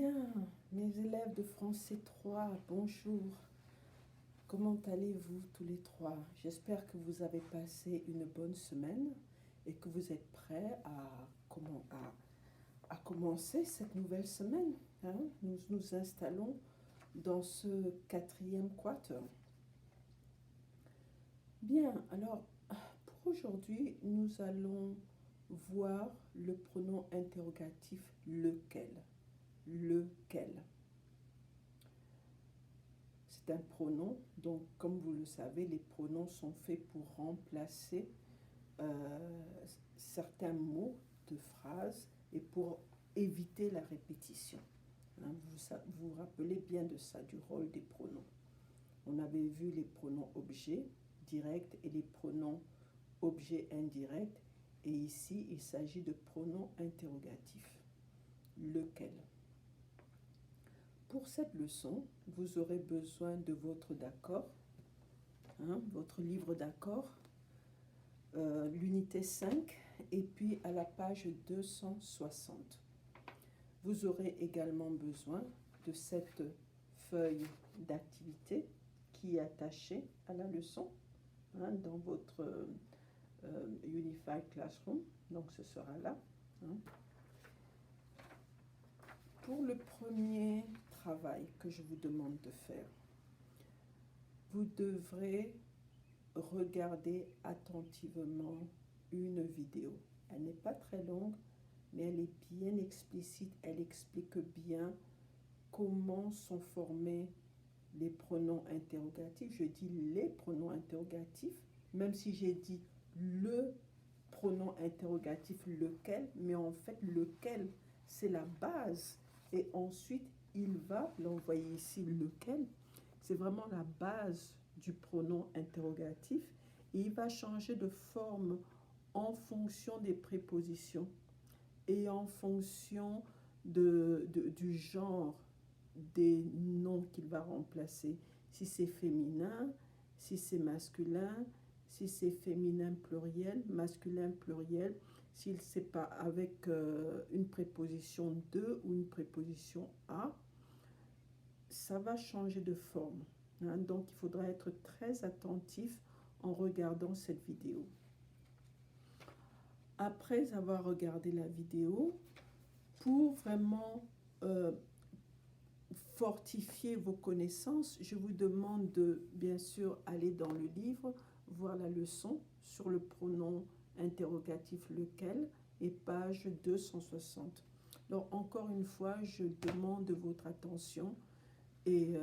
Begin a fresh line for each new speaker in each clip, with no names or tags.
Bien, mes élèves de français 3, bonjour. Comment allez-vous tous les trois? J'espère que vous avez passé une bonne semaine et que vous êtes prêts à commencer cette nouvelle semaine, hein. Nous nous installons dans ce quatrième quater. Bien, alors pour aujourd'hui, nous allons voir le pronom interrogatif lequel. Lequel. C'est un pronom, donc comme vous le savez, les pronoms sont faits pour remplacer certains mots de phrases et pour éviter la répétition. Hein, vous vous rappelez bien de ça, du rôle des pronoms. On avait vu les pronoms objets directs et les pronoms objets indirects. Et ici, il s'agit de pronoms interrogatifs. Lequel. Pour cette leçon, vous aurez besoin de votre d'accord, votre livre d'accord, l'unité 5, et puis à la page 260. Vous aurez également besoin de cette feuille d'activité qui est attachée à la leçon dans votre Unified Classroom, donc ce sera là. Pour le premier travail que je vous demande de faire, vous devrez regarder attentivement une vidéo. Elle n'est pas très longue, mais elle est bien explicite. Elle explique bien comment sont formés les pronoms interrogatifs. Je dis les pronoms interrogatifs, même si j'ai dit le pronom interrogatif lequel, mais en fait lequel, c'est la base. Et ensuite, il va l'envoyer ici, lequel, c'est vraiment la base du pronom interrogatif. Et il va changer de forme en fonction des prépositions et en fonction du genre des noms qu'il va remplacer. Si c'est féminin, si c'est masculin, si c'est féminin pluriel, masculin pluriel, s'il c'est pas avec une préposition de ou une préposition à, ça va changer de forme. Donc il faudra être très attentif en regardant cette vidéo. Après avoir regardé la vidéo, pour vraiment fortifier vos connaissances, je vous demande de bien sûr aller dans le livre, voir la leçon sur le pronom interrogatif lequel et page 260. Alors encore une fois, je demande votre attention et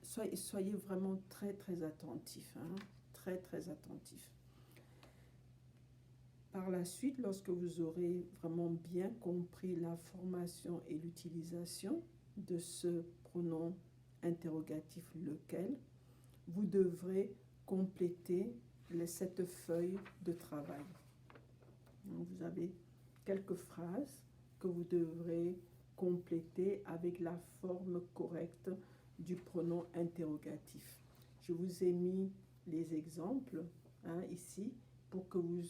soyez vraiment très très attentifs, très très attentifs. Par la suite, lorsque vous aurez vraiment bien compris la formation et l'utilisation de ce pronom interrogatif lequel, vous devrez compléter cette feuille de travail. Vous avez quelques phrases que vous devrez compléter avec la forme correcte du pronom interrogatif. Je vous ai mis les exemples ici pour que vous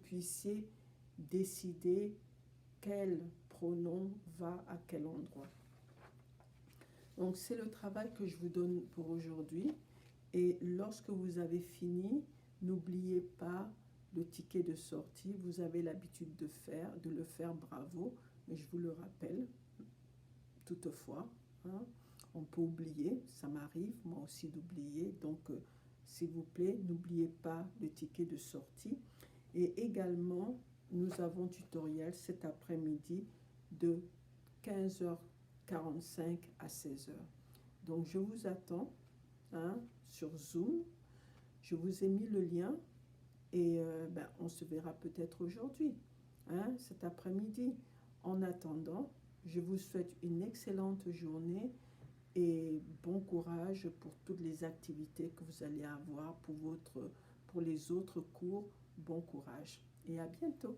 puissiez décider quel pronom va à quel endroit. Donc c'est le travail que je vous donne pour aujourd'hui. Et lorsque vous avez fini, n'oubliez pas le ticket de sortie. Vous avez l'habitude de le faire, bravo. Mais je vous le rappelle, toutefois, on peut oublier, ça m'arrive moi aussi d'oublier. Donc s'il vous plaît, n'oubliez pas le ticket de sortie. Et également, nous avons tutoriel cet après-midi de 15h45 à 16h. Donc, je vous attends sur Zoom. Je vous ai mis le lien et on se verra peut-être aujourd'hui, cet après-midi. En attendant, je vous souhaite une excellente journée et bon courage pour toutes les activités que vous allez avoir pour les autres cours. Bon courage et à bientôt.